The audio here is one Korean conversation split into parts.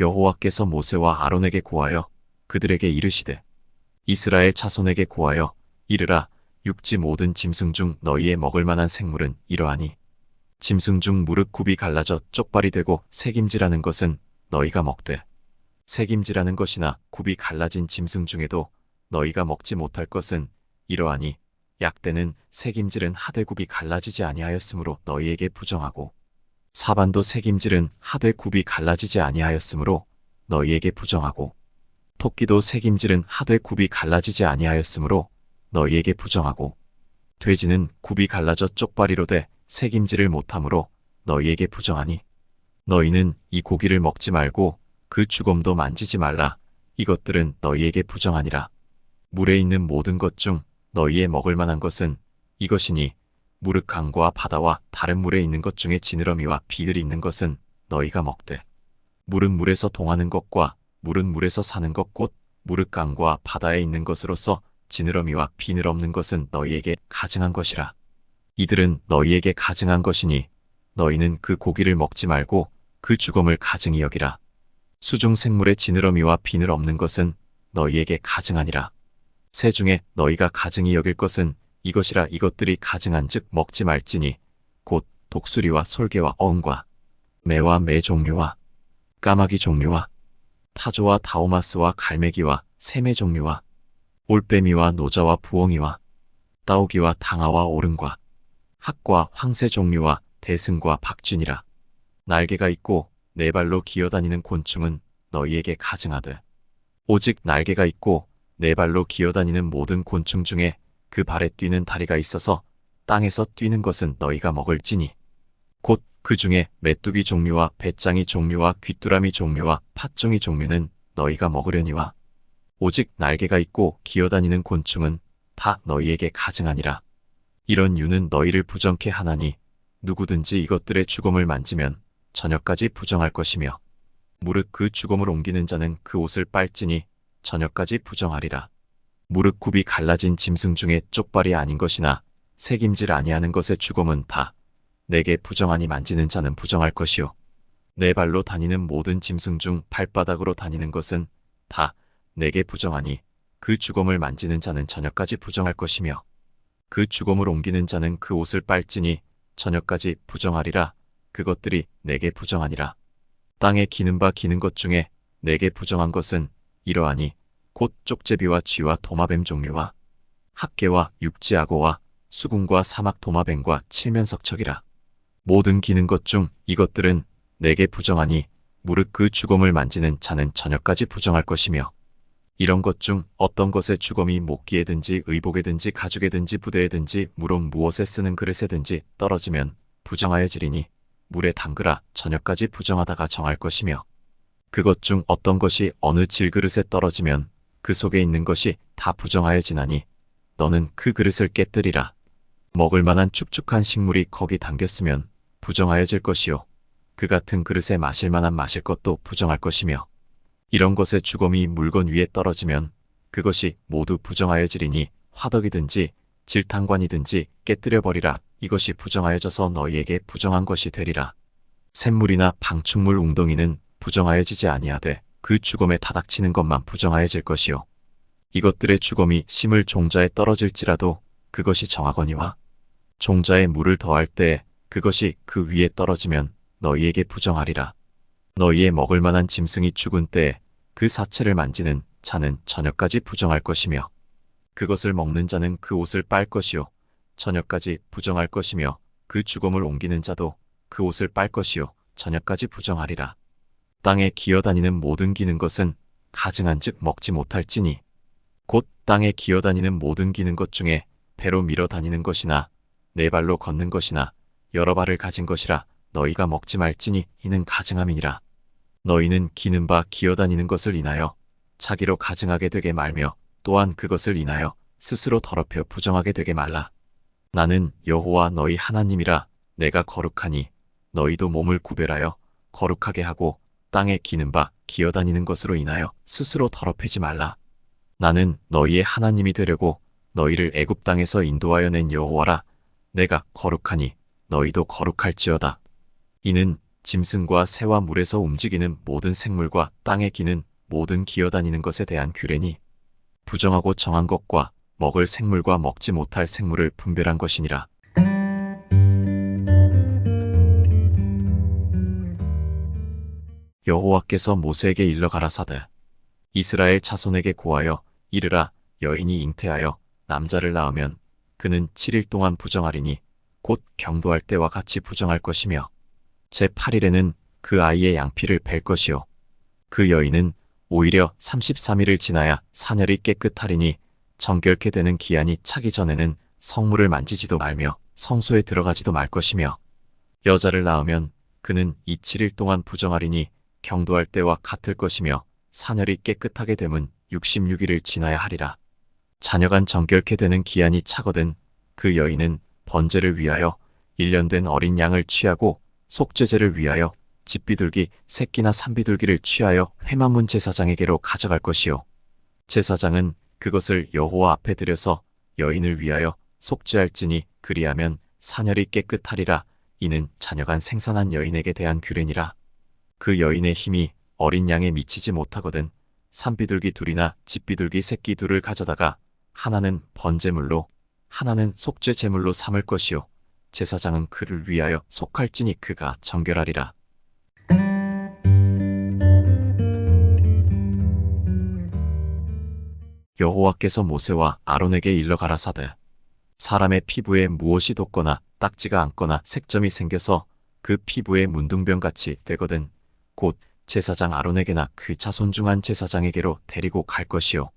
여호와께서 모세와 아론에게 고하여 그들에게 이르시되 이스라엘 자손에게 고하여 이르라. 육지 모든 짐승 중 너희의 먹을 만한 생물은 이러하니 짐승 중 무릇 굽이 갈라져 쪽발이 되고 새김질하는 것은 너희가 먹되 새김질하는 것이나 굽이 갈라진 짐승 중에도 너희가 먹지 못할 것은 이러하니 약대는 새김질은 하되 굽이 갈라지지 아니하였으므로 너희에게 부정하고 사반도 새김질은 하되 굽이 갈라지지 아니하였으므로 너희에게 부정하고 토끼도 새김질은 하되 굽이 갈라지지 아니하였으므로 너희에게 부정하고 돼지는 굽이 갈라져 쪽발이로 돼 새김질을 못하므로 너희에게 부정하니 너희는 이 고기를 먹지 말고 그 주검도 만지지 말라. 이것들은 너희에게 부정하니라. 물에 있는 모든 것 중 너희의 먹을 만한 것은 이것이니 무릇 강과 바다와 다른 물에 있는 것 중에 지느러미와 비늘이 있는 것은 너희가 먹되 물은 물에서 동하는 것과 물은 물에서 사는 것 곧 무릇 강과 바다에 있는 것으로서 지느러미와 비늘 없는 것은 너희에게 가증한 것이라. 이들은 너희에게 가증한 것이니 너희는 그 고기를 먹지 말고 그 주검을 가증히 여기라. 수중 생물의 지느러미와 비늘 없는 것은 너희에게 가증하니라. 새 중에 너희가 가증히 여길 것은 이것이라. 이것들이 가증한즉 먹지 말지니 곧 독수리와 솔개와 어음과 매와 매 종류와 까마귀 종류와 타조와 다오마스와 갈매기와 새매 종류와 올빼미와 노자와 부엉이와 따오기와 당아와 오름과 학과 황새 종류와 대승과 박쥐니라. 날개가 있고 네 발로 기어다니는 곤충은 너희에게 가증하되 오직 날개가 있고 네 발로 기어다니는 모든 곤충 중에 그 발에 뛰는 다리가 있어서 땅에서 뛰는 것은 너희가 먹을지니 곧 그 중에 메뚜기 종류와 배짱이 종류와 귀뚜라미 종류와 팥종이 종류는 너희가 먹으려니와 오직 날개가 있고 기어다니는 곤충은 다 너희에게 가증하니라. 이런 유는 너희를 부정케 하나니 누구든지 이것들의 주검을 만지면 저녁까지 부정할 것이며 무릇 그 주검을 옮기는 자는 그 옷을 빨지니 저녁까지 부정하리라. 무릇 굽이 갈라진 짐승 중에 쪽발이 아닌 것이나 새김질 아니하는 것의 주검은 다 내게 부정하니 만지는 자는 부정할 것이요 네 발로 다니는 모든 짐승 중 발바닥으로 다니는 것은 다 내게 부정하니 그 주검을 만지는 자는 저녁까지 부정할 것이며 그 주검을 옮기는 자는 그 옷을 빨지니 저녁까지 부정하리라. 그것들이 내게 부정하니라. 땅에 기는 바 기는 것 중에 내게 부정한 것은 이러하니 곧 쪽제비와 쥐와 도마뱀 종류와 학개와 육지악어와 수궁과 사막 도마뱀과 칠면석척이라. 모든 기는 것 중 이것들은 내게 부정하니 무릇 그 주검을 만지는 자는 저녁까지 부정할 것이며 이런 것 중 어떤 것의 주검이 목기에든지 의복에든지 가죽에든지 부대에든지 물론 무엇에 쓰는 그릇에든지 떨어지면 부정하여지리니 물에 담그라. 저녁까지 부정하다가 정할 것이며 그것 중 어떤 것이 어느 질그릇에 떨어지면 그 속에 있는 것이 다 부정하여지나니 너는 그 그릇을 깨뜨리라. 먹을 만한 축축한 식물이 거기 담겼으면 부정하여질 것이요 그 같은 그릇에 마실 만한 마실 것도 부정할 것이며 이런 것의 주검이 물건 위에 떨어지면 그것이 모두 부정하여지리니 화덕이든지 질탕관이든지 깨뜨려 버리라. 이것이 부정하여져서 너희에게 부정한 것이 되리라. 샘물이나 방충물 웅덩이는 부정하여지지 아니하되 그 주검에 다닥치는 것만 부정하여질 것이요 이것들의 주검이 심을 종자에 떨어질지라도 그것이 정하거니와 종자에 물을 더할 때에 그것이 그 위에 떨어지면 너희에게 부정하리라. 너희의 먹을 만한 짐승이 죽은 때에 그 사체를 만지는 자는 저녁까지 부정할 것이며 그것을 먹는 자는 그 옷을 빨 것이요 저녁까지 부정할 것이며 그 주검을 옮기는 자도 그 옷을 빨 것이요 저녁까지 부정하리라. 땅에 기어다니는 모든 기는 것은 가증한즉 먹지 못할지니 곧 땅에 기어다니는 모든 기는 것 중에 배로 밀어 다니는 것이나 네 발로 걷는 것이나 여러 발을 가진 것이라. 너희가 먹지 말지니 이는 가증함이니라. 너희는 기는 바 기어다니는 것을 인하여 자기로 가증하게 되게 말며 또한 그것을 인하여 스스로 더럽혀 부정하게 되게 말라. 나는 여호와 너희 하나님이라. 내가 거룩하니 너희도 몸을 구별하여 거룩하게 하고 땅에 기는 바 기어다니는 것으로 인하여 스스로 더럽히지 말라. 나는 너희의 하나님이 되려고 너희를 애굽 땅에서 인도하여 낸 여호와라. 내가 거룩하니 너희도 거룩할지어다. 이는 짐승과 새와 물에서 움직이는 모든 생물과 땅에 기는 모든 기어다니는 것에 대한 규례니 부정하고 정한 것과 먹을 생물과 먹지 못할 생물을 분별한 것이니라. 여호와께서 모세에게 일러 가라사대 이스라엘 자손에게 고하여 이르라 여인이 잉태하여 남자를 낳으면 그는 7일 동안 부정하리니 곧 경도할 때와 같이 부정할 것이며 제8일에는 그 아이의 양피를 벨 것이요 그 여인은 오히려 33일을 지나야 사녀리 깨끗하리니 정결케 되는 기한이 차기 전에는 성물을 만지지도 말며 성소에 들어가지도 말 것이며 여자를 낳으면 그는 이 7일 동안 부정하리니 경도할 때와 같을 것이며 사녀리 깨끗하게 되면 66일을 지나야 하리라. 자녀간 정결케 되는 기한이 차거든 그 여인은 번제를 위하여 1년 된 어린 양을 취하고 속죄제를 위하여 집비둘기 새끼나 산비둘기를 취하여 회막문 제사장에게로 가져갈 것이요 제사장은 그것을 여호와 앞에 들여서 여인을 위하여 속죄할지니 그리하면 사녀리 깨끗하리라. 이는 자녀간 생산한 여인에게 대한 규례니라. 그 여인의 힘이 어린 양에 미치지 못하거든 산비둘기 둘이나 집비둘기 새끼 둘을 가져다가 하나는 번제물로 하나는 속죄 제물로 삼을 것이요 제사장은 그를 위하여 속할지니 그가 정결하리라. 여호와께서 모세와 아론에게 일러 가라사대 사람의 피부에 무엇이 돋거나 딱지가 않거나 색점이 생겨서 그 피부에 문둥병같이 되거든 곧 제사장 아론에게나 그 자손 중 한 제사장에게로 데리고 갈 것이요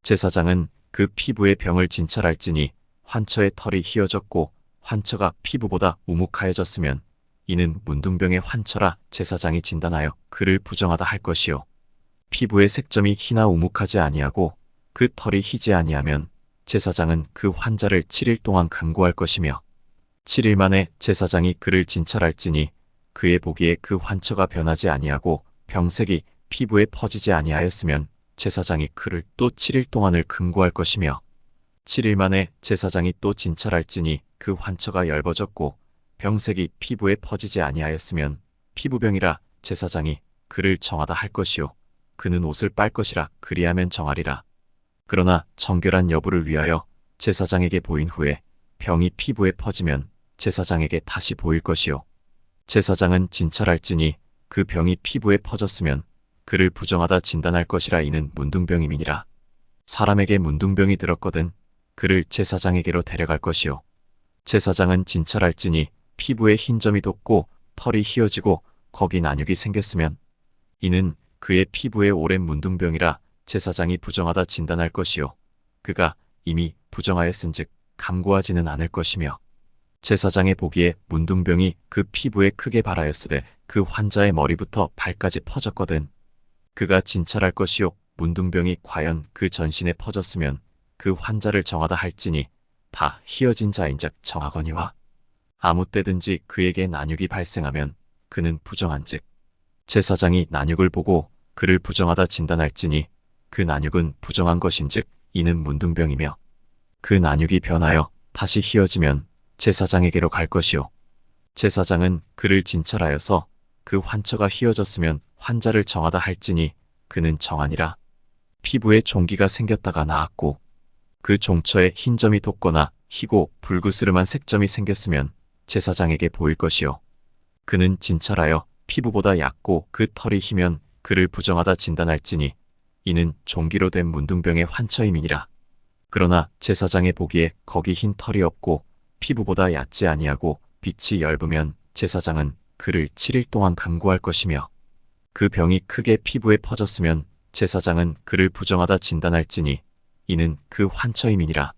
제사장은 그 피부의 병을 진찰할지니 환처의 털이 휘어졌고 환처가 피부보다 우묵하여졌으면 이는 문둥병의 환처라 제사장이 진단하여 그를 부정하다 할 것이요 피부의 색점이 희나 우묵하지 아니하고 그 털이 희지 아니하면 제사장은 그 환자를 7일 동안 간구할 것이며 7일 만에 제사장이 그를 진찰할지니 그의 보기에 그 환처가 변하지 아니하고 병색이 피부에 퍼지지 아니하였으면 제사장이 그를 또 7일 동안을 금고할 것이며 7일 만에 제사장이 또 진찰할지니 그 환처가 엷어졌고 병색이 피부에 퍼지지 아니하였으면 피부병이라 제사장이 그를 정하다 할 것이요 그는 옷을 빨 것이라 그리하면 정하리라. 그러나 정결한 여부를 위하여 제사장에게 보인 후에 병이 피부에 퍼지면 제사장에게 다시 보일 것이요 제사장은 진찰할지니 그 병이 피부에 퍼졌으면 그를 부정하다 진단할 것이라. 이는 문둥병임이니라. 사람에게 문둥병이 들었거든 그를 제사장에게로 데려갈 것이요 제사장은 진찰할지니 피부에 흰 점이 돋고 털이 휘어지고 거기 난육이 생겼으면 이는 그의 피부에 오랜 문둥병이라 제사장이 부정하다 진단할 것이요 그가 이미 부정하였은즉 감고하지는 않을 것이며 제사장의 보기에 문둥병이 그 피부에 크게 발하였으되 그 환자의 머리부터 발까지 퍼졌거든 그가 진찰할 것이요 문둥병이 과연 그 전신에 퍼졌으면 그 환자를 정하다 할지니 다 휘어진 자인즉 정하거니와 아무 때든지 그에게 난육이 발생하면 그는 부정한즉 제사장이 난육을 보고 그를 부정하다 진단할지니 그 난육은 부정한 것인즉 이는 문둥병이며 그 난육이 변하여 다시 휘어지면 제사장에게로 갈 것이요 제사장은 그를 진찰하여서 그 환처가 휘어졌으면 환자를 정하다 할지니 그는 정하니라. 피부에 종기가 생겼다가 나았고 그 종처에 흰 점이 돋거나 희고 불그스름한 색점이 생겼으면 제사장에게 보일 것이요 그는 진찰하여 피부보다 얕고 그 털이 희면 그를 부정하다 진단할지니 이는 종기로 된 문둥병의 환처임이니라. 그러나 제사장의 보기에 거기 흰 털이 없고 피부보다 얕지 아니하고 빛이 엷으면 제사장은 그를 7일 동안 감고할 것이며 그 병이 크게 피부에 퍼졌으면 제사장은 그를 부정하다 진단할지니 이는 그 환처임이니라.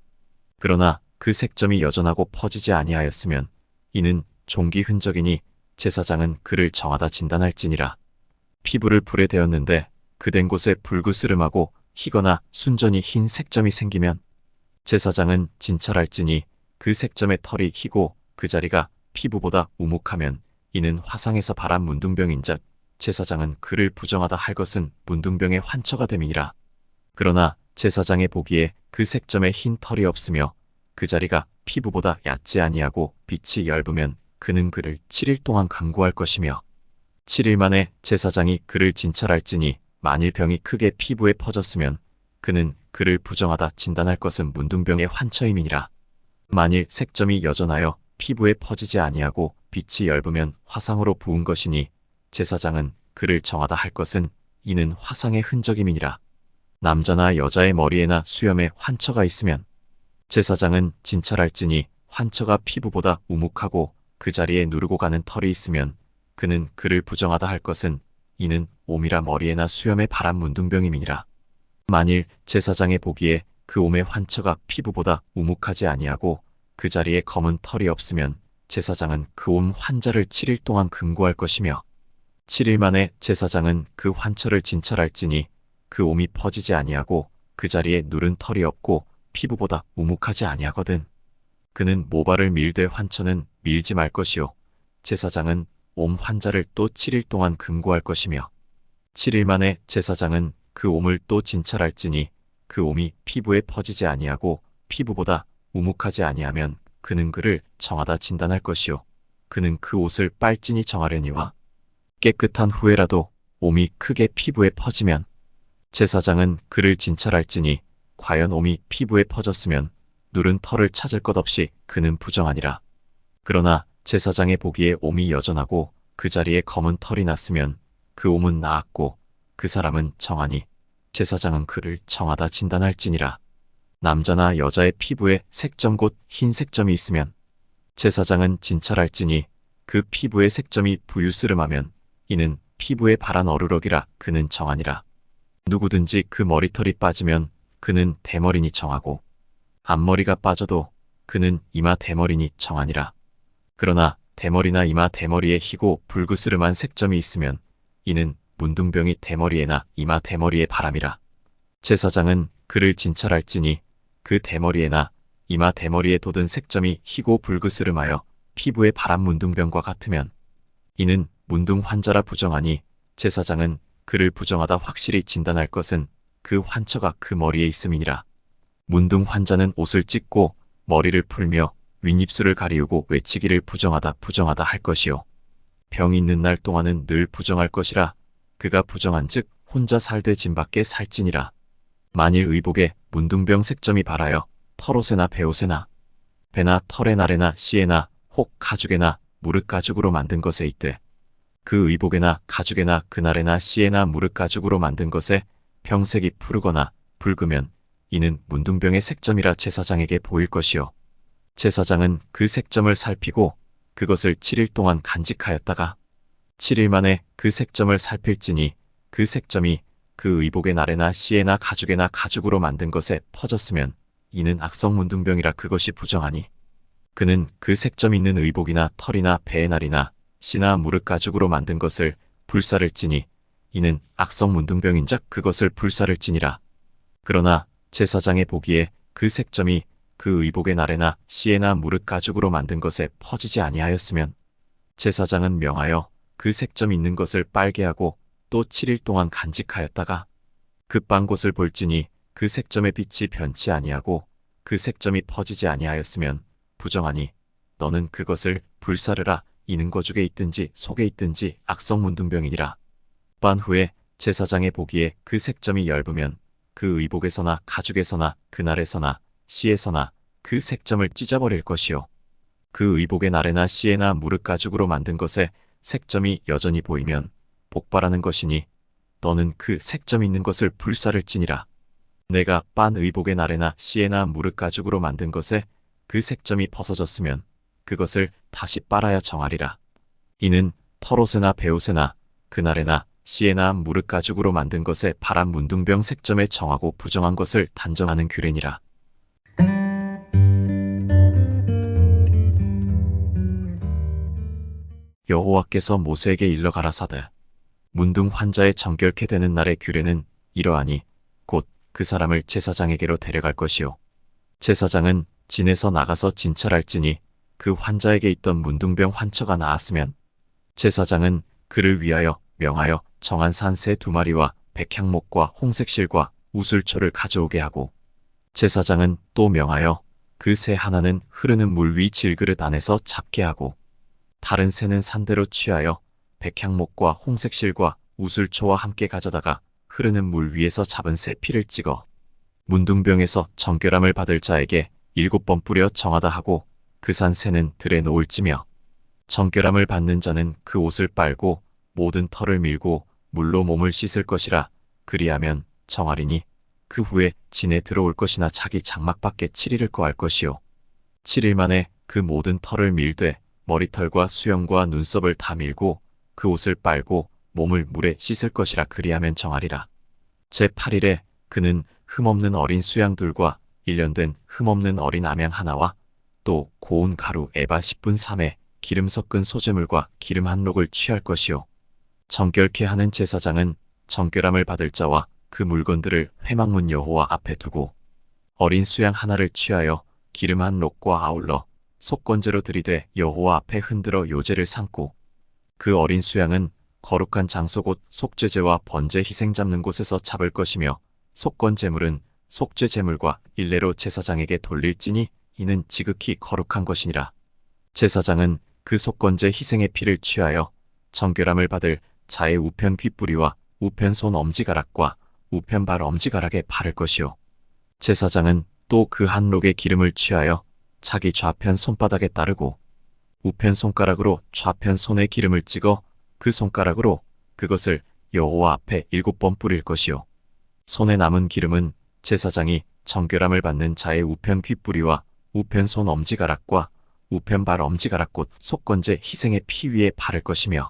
그러나 그 색점이 여전하고 퍼지지 아니하였으면 이는 종기 흔적이니 제사장은 그를 정하다 진단할지니라. 피부를 불에 대었는데 그 된 곳에 불그스름하고 희거나 순전히 흰 색점이 생기면 제사장은 진찰할지니 그 색점의 털이 희고 그 자리가 피부보다 우묵하면 이는 화상에서 발한 문둥병인즉 제사장은 그를 부정하다 할 것은 문둥병의 환처가 됨이니라. 그러나 제사장의 보기에 그 색점에 흰 털이 없으며 그 자리가 피부보다 얕지 아니하고 빛이 엷으면 그는 그를 7일 동안 감고할 것이며 7일 만에 제사장이 그를 진찰할지니 만일 병이 크게 피부에 퍼졌으면 그는 그를 부정하다 진단할 것은 문둥병의 환처임이니라. 만일 색점이 여전하여 피부에 퍼지지 아니하고 빛이 엷으면 화상으로 부은 것이니 제사장은 그를 정하다 할 것은 이는 화상의 흔적임이니라. 남자나 여자의 머리에나 수염에 환처가 있으면 제사장은 진찰할지니 환처가 피부보다 우묵하고 그 자리에 누르고 가는 털이 있으면 그는 그를 부정하다 할 것은 이는 옴이라 머리에나 수염에 바란 문둥병임이니라. 만일 제사장의 보기에 그 옴의 환처가 피부보다 우묵하지 아니하고 그 자리에 검은 털이 없으면 제사장은 그 옴 환자를 7일 동안 금고할 것이며 7일 만에 제사장은 그 환처를 진찰할지니 그 옴이 퍼지지 아니하고 그 자리에 누른 털이 없고 피부보다 우묵하지 아니하거든. 그는 모발을 밀되 환처는 밀지 말 것이요 제사장은 옴 환자를 또 7일 동안 금고할 것이며 7일 만에 제사장은 그 옴을 또 진찰할지니 그 옴이 피부에 퍼지지 아니하고 피부보다 우묵하지 아니하면 그는 그를 정하다 진단할 것이요 그는 그 옷을 빨진히 정하려니와 깨끗한 후에라도 옴이 크게 피부에 퍼지면 제사장은 그를 진찰할지니 과연 옴이 피부에 퍼졌으면 누른 털을 찾을 것 없이 그는 부정하니라. 그러나 제사장의 보기에 옴이 여전하고 그 자리에 검은 털이 났으면 그 옴은 나았고 그 사람은 정하니 제사장은 그를 정하다 진단할지니라. 남자나 여자의 피부에 색점 곧 흰 색점이 있으면 제사장은 진찰할지니 그 피부의 색점이 부유스름하면 이는 피부에 바란 어루럭이라 그는 정하니라. 누구든지 그 머리털이 빠지면 그는 대머리니 정하고 앞머리가 빠져도 그는 이마 대머리니 정하니라. 그러나 대머리나 이마 대머리에 희고 불그스름한 색점이 있으면 이는 문둥병이 대머리에나 이마 대머리에 바람이라. 제사장은 그를 진찰할지니 그 대머리에나 이마 대머리에 돋은 색점이 희고 불그스름하여 피부에 바람 문둥병과 같으면 이는 문둥 환자라 부정하니 제사장은 그를 부정하다 확실히 진단할 것은 그 환처가 그 머리에 있음이니라. 문둥 환자는 옷을 찢고 머리를 풀며 윗입술을 가리우고 외치기를 부정하다 부정하다 할 것이요 병이 있는 날 동안은 늘 부정할 것이라. 그가 부정한즉 혼자 살되 짐밖에 살지니라. 만일 의복에 문둥병 색점이 발하여 털옷에나 배옷에나 배나 털의 날에나 씨에나 혹 가죽에나 무릇 가죽으로 만든 것에 있되 그 의복에나 가죽에나 그날에나 씨에나 무릇 가죽으로 만든 것에 병색이 푸르거나 붉으면 이는 문둥병의 색점이라 제사장에게 보일 것이요 제사장은 그 색점을 살피고 그것을 7일 동안 간직하였다가 7일 만에 그 색점을 살필지니 그 색점이 그 의복의 날에나 씨에나 가죽에나 가죽으로 만든 것에 퍼졌으면 이는 악성 문둥병이라 그것이 부정하니 그는 그 색점 있는 의복이나 털이나 배의 날이나 씨나 무릇 가죽으로 만든 것을 불사를지니 이는 악성 문둥병인즉 그것을 불사를지니라. 그러나 제사장의 보기에 그 색점이 그 의복의 날에나 씨에나 무릇 가죽으로 만든 것에 퍼지지 아니하였으면 제사장은 명하여 그 색점 있는 것을 빨게 하고 또 7일 동안 간직하였다가 그 곳을 볼지니 그 색점의 빛이 변치 아니하고 그 색점이 퍼지지 아니하였으면 부정하니 너는 그것을 불사르라. 이는 거죽에 있든지 속에 있든지 악성 문둥병이니라. 반 후에 제사장의 보기에 그 색점이 엷으면 그 의복에서나 가죽에서나 그날에서나 씨에서나 그 색점을 찢어버릴 것이요 그 의복의 날에나 씨에나 무릇 가죽으로 만든 것에 색점이 여전히 보이면 복발하는 것이니 너는 그 색점 있는 것을 불사를지니라. 내가 빤 의복의 날에나 씨에나 무릇 가죽으로 만든 것에 그 색점이 벗어졌으면 그것을 다시 빨아야 정하리라. 이는 털옷에나 배옷에나 그날에나 씨에나 무릇 가죽으로 만든 것에 바람 문둥병 색점에 정하고 부정한 것을 단정하는 규례니라. 여호와께서 모세에게 일러 가라사대 문둥 환자의 정결케 되는 날의 규례는 이러하니 곧 그 사람을 제사장에게로 데려갈 것이요 제사장은 진에서 나가서 진찰할지니 그 환자에게 있던 문둥병 환처가 나았으면 제사장은 그를 위하여 명하여 정한 산 새 2마리와 백향목과 홍색실과 우슬초를 가져오게 하고 제사장은 또 명하여 그 새 하나는 흐르는 물 위 질그릇 안에서 잡게 하고 다른 새는 산대로 취하여 백향목과 홍색실과 우술초와 함께 가져다가 흐르는 물 위에서 잡은 새 피를 찍어 문둥병에서 정결함을 받을 자에게 7번 뿌려 정하다 하고 그 산 새는 들에 놓을지며 정결함을 받는 자는 그 옷을 빨고 모든 털을 밀고 물로 몸을 씻을 것이라. 그리하면 정하리니 그 후에 진에 들어올 것이나 자기 장막 밖에 7일을 거할 것이요 7일 만에 그 모든 털을 밀되 머리털과 수염과 눈썹을 다 밀고 그 옷을 빨고 몸을 물에 씻을 것이라. 그리하면 정하리라. 제8일에 그는 흠없는 어린 수양둘과 1년 된 흠없는 어린 암양 하나와 또 고운 가루 에바 10분 3에 기름 섞은 소재물과 기름 한 록을 취할 것이요 정결케 하는 제사장은 정결함을 받을 자와 그 물건들을 회막문 여호와 앞에 두고 어린 수양 하나를 취하여 기름 한 록과 아울러 속건제로 들이되 여호와 앞에 흔들어 요제를 삼고 그 어린 수양은 거룩한 장소 곧 속죄제와 번제 희생 잡는 곳에서 잡을 것이며 속건제물은 속죄제물과 일례로 제사장에게 돌릴지니 이는 지극히 거룩한 것이니라. 제사장은 그 속건제 희생의 피를 취하여 정결함을 받을 자의 우편 귓뿌리와 우편 손 엄지가락과 우편 발 엄지가락에 바를 것이요 제사장은 또 그 한 록의 기름을 취하여 자기 좌편 손바닥에 따르고 우편 손가락으로 좌편 손에 기름을 찍어 그 손가락으로 그것을 여호와 앞에 7번 뿌릴 것이요 손에 남은 기름은 제사장이 정결함을 받는 자의 우편 귓뿌리와 우편 손 엄지가락과 우편 발 엄지가락 곧 속건제 희생의 피 위에 바를 것이며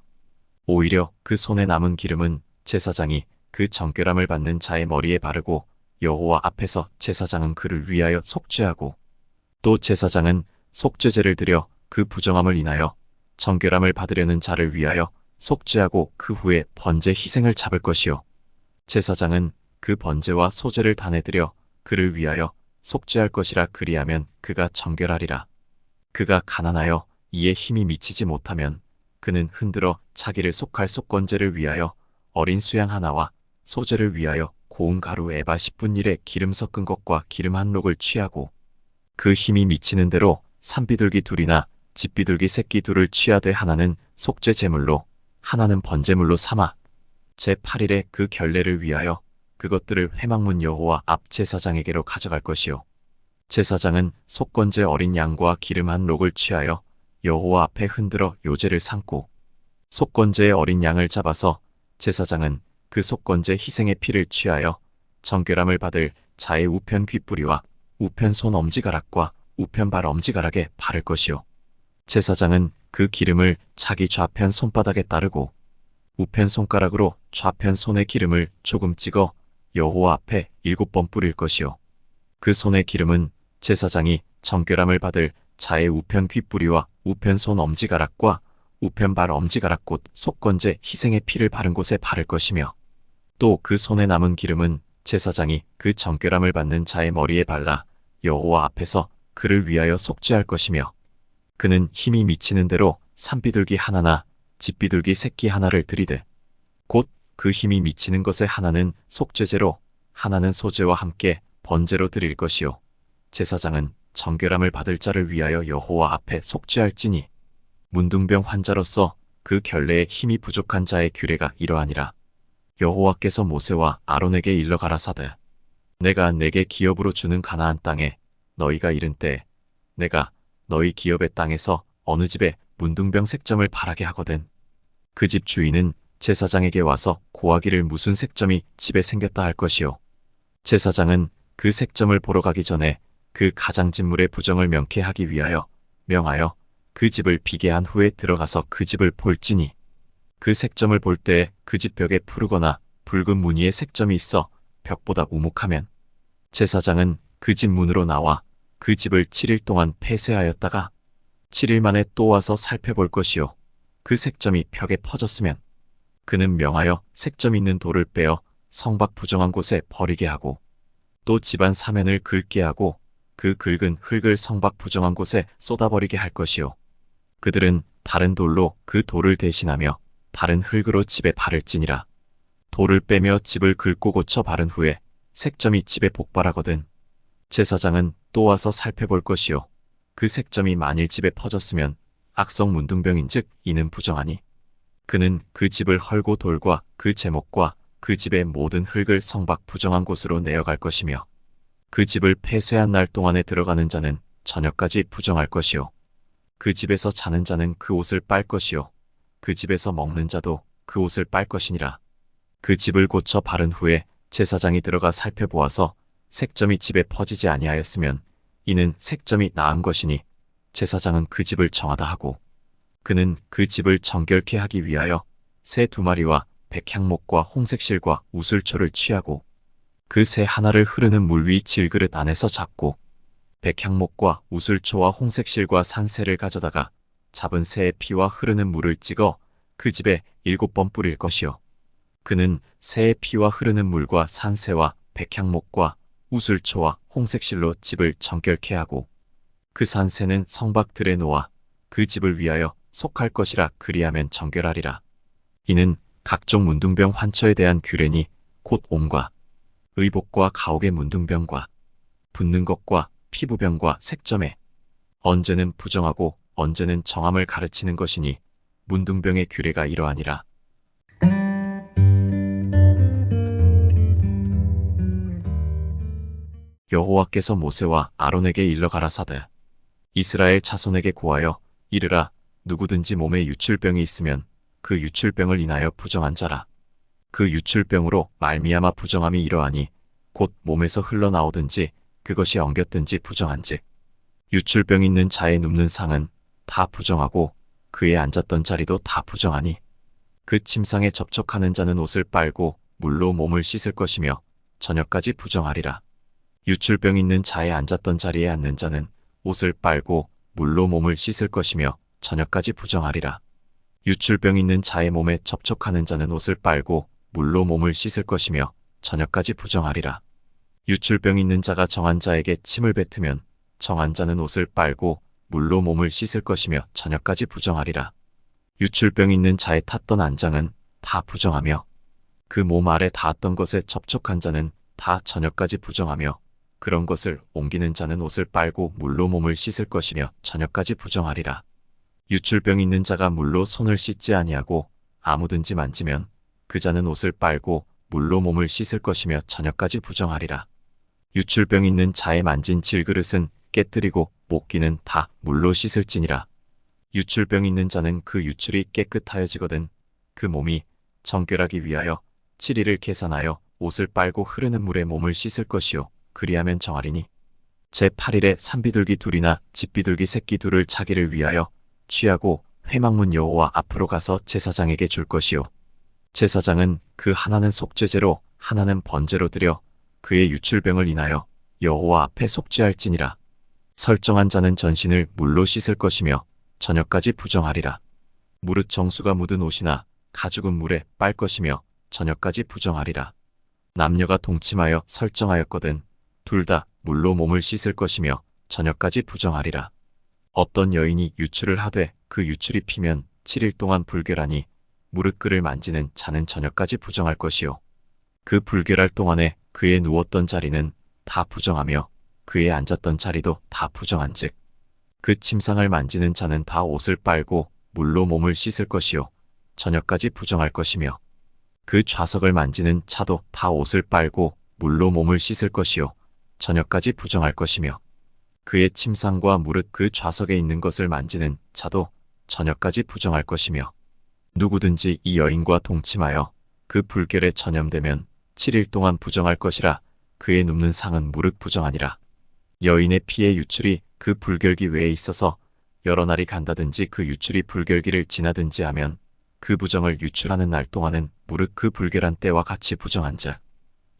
오히려 그 손에 남은 기름은 제사장이 그 정결함을 받는 자의 머리에 바르고 여호와 앞에서 제사장은 그를 위하여 속죄하고 또 제사장은 속죄제를 드려 그 부정함을 인하여 정결함을 받으려는 자를 위하여 속죄하고 그 후에 번제 희생을 잡을 것이요 제사장은 그 번제와 소제를 다 내드려 그를 위하여 속죄할 것이라. 그리하면 그가 정결하리라. 그가 가난하여 이에 힘이 미치지 못하면 그는 흔들어 자기를 속할 속건제를 위하여 어린 수양 하나와 소제를 위하여 고운 가루 에바 10분 1에 기름 섞은 것과 기름 한 록을 취하고 그 힘이 미치는 대로 산비둘기 둘이나 집비둘기 새끼 둘을 취하되 하나는 속죄 제물로 하나는 번제물로 삼아 제8일에 그 결례를 위하여 그것들을 회막문 여호와 앞 제사장에게로 가져갈 것이요 제사장은 속건제 어린 양과 기름 한 록을 취하여 여호와 앞에 흔들어 요제를 삼고 속건제의 어린 양을 잡아서 제사장은 그 속건제 희생의 피를 취하여 정결함을 받을 자의 우편 귓뿌리와 우편 손 엄지가락과 우편 발 엄지가락에 바를 것이요 제사장은 그 기름을 자기 좌편 손바닥에 따르고 우편 손가락으로 좌편 손에 기름을 조금 찍어 여호와 앞에 7번 뿌릴 것이요 그 손의 기름은 제사장이 정결함을 받을 자의 우편 귓뿌리와 우편 손 엄지가락과 우편 발 엄지가락 곧 속건제 희생의 피를 바른 곳에 바를 것이며 또 그 손에 남은 기름은 제사장이 그 정결함을 받는 자의 머리에 발라 여호와 앞에서 그를 위하여 속죄할 것이며 그는 힘이 미치는 대로 산비둘기 하나나 집비둘기 새끼 하나를 들이되 곧 그 힘이 미치는 것의 하나는 속죄제로 하나는 소제와 함께 번제로 드릴 것이요 제사장은 정결함을 받을 자를 위하여 여호와 앞에 속죄할지니 문둥병 환자로서 그 결례에 힘이 부족한 자의 규례가 이러하니라. 여호와께서 모세와 아론에게 일러 가라사대 내가 내게 기업으로 주는 가나안 땅에 너희가 이른 때에 내가 너희 기업의 땅에서 어느 집에 문둥병 색점을 바라게 하거든 그 집 주인은 제사장에게 와서 고하기를 무슨 색점이 집에 생겼다 할 것이요 제사장은 그 색점을 보러 가기 전에 그 가장진물의 부정을 명쾌하기 위하여 명하여 그 집을 비게 한 후에 들어가서 그 집을 볼지니 그 색점을 볼 때 그 집 벽에 푸르거나 붉은 무늬의 색점이 있어 벽보다 우묵하면 제사장은 그 집 문으로 나와 그 집을 7일 동안 폐쇄하였다가 7일 만에 또 와서 살펴볼 것이요 그 색점이 벽에 퍼졌으면 그는 명하여 색점 있는 돌을 빼어 성밖 부정한 곳에 버리게 하고 또 집안 사면을 긁게 하고 그 긁은 흙을 성밖 부정한 곳에 쏟아버리게 할 것이요 그들은 다른 돌로 그 돌을 대신하며 다른 흙으로 집에 바를지니라. 돌을 빼며 집을 긁고 고쳐 바른 후에 색점이 집에 복발하거든 제사장은 또 와서 살펴볼 것이요 그 색점이 만일 집에 퍼졌으면 악성 문둥병인즉 이는 부정하니 그는 그 집을 헐고 돌과 그 제목과 그 집의 모든 흙을 성박 부정한 곳으로 내어갈 것이며 그 집을 폐쇄한 날 동안에 들어가는 자는 저녁까지 부정할 것이요. 그 집에서 자는 자는 그 옷을 빨 것이요. 그 집에서 먹는 자도 그 옷을 빨 것이니라. 그 집을 고쳐 바른 후에 제사장이 들어가 살펴보아서 색점이 집에 퍼지지 아니하였으면 이는 색점이 나은 것이니 제사장은 그 집을 정하다 하고 그는 그 집을 정결케 하기 위하여 새 2마리와 백향목과 홍색실과 우슬초를 취하고 그 새 하나를 흐르는 물 위 질그릇 안에서 잡고 백향목과 우슬초와 홍색실과 산새를 가져다가 잡은 새의 피와 흐르는 물을 찍어 그 집에 7번 뿌릴 것이요. 그는 새의 피와 흐르는 물과 산새와 백향목과 우슬초와 홍색실로 집을 정결케 하고 그 산새는 성박들에 놓아 그 집을 위하여 속할 것이라 그리하면 정결하리라. 이는 각종 문둥병 환처에 대한 규례니 곧 옴과 의복과 가옥의 문둥병과 붓는 것과 피부병과 색점에 언제는 부정하고 언제는 정함을 가르치는 것이니 문둥병의 규례가 이러하니라. 여호와께서 모세와 아론에게 일러 가라사대 이스라엘 자손에게 고하여 이르라 누구든지 몸에 유출병이 있으면 그 유출병을 인하여 부정한 자라. 그 유출병으로 말미암아 부정함이 이러하니 곧 몸에서 흘러나오든지 그것이 엉겼든지 부정한즉 유출병 있는 자의 눕는 상은 다 부정하고 그의 앉았던 자리도 다 부정하니 그 침상에 접촉하는 자는 옷을 빨고 물로 몸을 씻을 것이며 저녁까지 부정하리라. 유출병 있는 자의 앉았던 자리에 앉는 자는 옷을 빨고 물로 몸을 씻을 것이며 저녁까지 부정하리라. 유출병 있는 자의 몸에 접촉하는 자는 옷을 빨고 물로 몸을 씻을 것이며 저녁까지 부정하리라. 유출병 있는 자가 정한 자에게 침을 뱉으면 정한 자는 옷을 빨고 물로 몸을 씻을 것이며 저녁까지 부정하리라. 유출병 있는 자의 탔던 안장은 다 부정하며 그 몸 아래 닿았던 것에 접촉한 자는 다 저녁까지 부정하며 그런 것을 옮기는 자는 옷을 빨고 물로 몸을 씻을 것이며 저녁까지 부정하리라. 유출병 있는 자가 물로 손을 씻지 아니하고 아무든지 만지면 그 자는 옷을 빨고 물로 몸을 씻을 것이며 저녁까지 부정하리라. 유출병 있는 자의 만진 질그릇은 깨뜨리고 목기는 다 물로 씻을지니라. 유출병 있는 자는 그 유출이 깨끗하여지거든 그 몸이 정결하기 위하여 7일을 계산하여 옷을 빨고 흐르는 물에 몸을 씻을 것이요 그리하면 정하리니 제8일에 산비둘기 2이나 집비둘기 새끼 2를 차기를 위하여 취하고 회막문 여호와 앞으로 가서 제사장에게 줄 것이요 제사장은 그 하나는 속죄제로 하나는 번제로 드려 그의 유출병을 인하여 여호와 앞에 속죄할지니라. 설정한 자는 전신을 물로 씻을 것이며 저녁까지 부정하리라. 무릇 정수가 묻은 옷이나 가죽은 물에 빨 것이며 저녁까지 부정하리라. 남녀가 동침하여 설정하였거든 둘 다 물로 몸을 씻을 것이며 저녁까지 부정하리라. 어떤 여인이 유출을 하되 그 유출이 피면 7일 동안 불결하니 무릇 그를 만지는 자는 저녁까지 부정할 것이요 그 불결할 동안에 그의 누웠던 자리는 다 부정하며 그의 앉았던 자리도 다 부정한즉 그 침상을 만지는 자는 다 옷을 빨고 물로 몸을 씻을 것이요 저녁까지 부정할 것이며 그 좌석을 만지는 자도 다 옷을 빨고 물로 몸을 씻을 것이요 저녁까지 부정할 것이며 그의 침상과 무릇 그 좌석에 있는 것을 만지는 자도 저녁까지 부정할 것이며 누구든지 이 여인과 동침하여 그 불결에 전염되면 7일 동안 부정할 것이라. 그의 눕는 상은 무릇 부정하니라. 여인의 피의 유출이 그 불결기 외에 있어서 여러 날이 간다든지 그 유출이 불결기를 지나든지 하면 그 부정을 유출하는 날 동안은 무릇 그 불결한 때와 같이 부정한 자.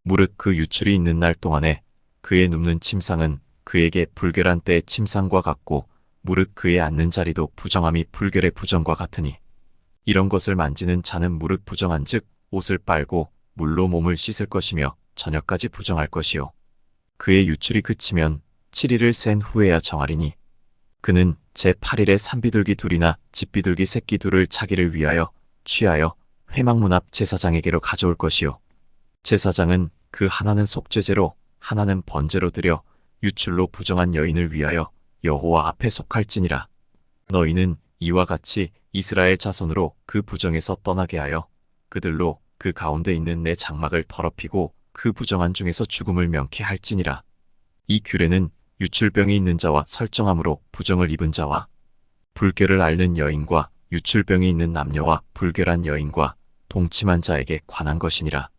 무릇 그 유출이 있는 날 동안에 그의 눕는 침상은 그에게 불결한 때의 침상과 같고 무릇 그의 앉는 자리도 부정함이 불결의 부정과 같으니 이런 것을 만지는 자는 무릇 부정한 즉 옷을 빨고 물로 몸을 씻을 것이며 저녁까지 부정할 것이요 그의 유출이 그치면 7일을 센 후에야 정하리니 그는 제8일에 산비둘기 2이나 집비둘기 새끼 2를 차기를 위하여 취하여 회막문 앞 제사장에게로 가져올 것이요 제사장은 그 하나는 속죄제로 하나는 번제로 드려 유출로 부정한 여인을 위하여 여호와 앞에 속할지니라. 너희는 이와 같이 이스라엘 자손으로 그 부정에서 떠나게 하여 그들로 그 가운데 있는 내 장막을 더럽히고 그 부정한 중에서 죽음을 명케 할지니라. 이 규례는 유출병이 있는 자와 설정함으로 부정을 입은 자와 불결을 앓는 여인과 유출병이 있는 남녀와 불결한 여인과 동침한 자에게 관한 것이니라.